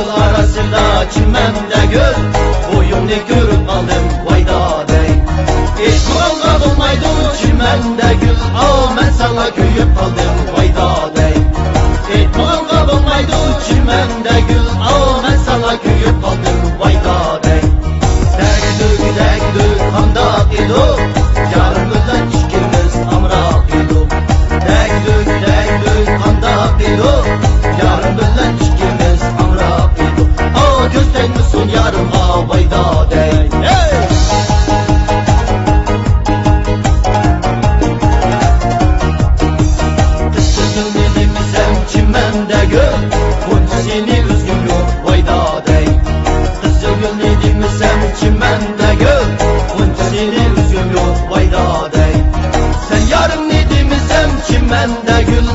gül arasında çimende gül, boyumni görüp aldım vayda dey. Hiç muğalga olmaydı çimende gül, ben sana köyüp aldım vayda dey. Hiç muğalga olmaydı çimende gül, ben sana köyüp aldım vayda dey. Degdü kandak idu, yarımızdan işkimiz amrak idu. Degdü kandak idu, yarımızdan işkimiz amrak idu. Gözden misin yarım vayda dey. Kızgın dedim sen çimende gül, bunca seni üzgün yok vayda dey. Kızgın dedim sen çimende gül, bunca seni üzgün yok vayda dey. Sen yarım dedim sen çimende gül,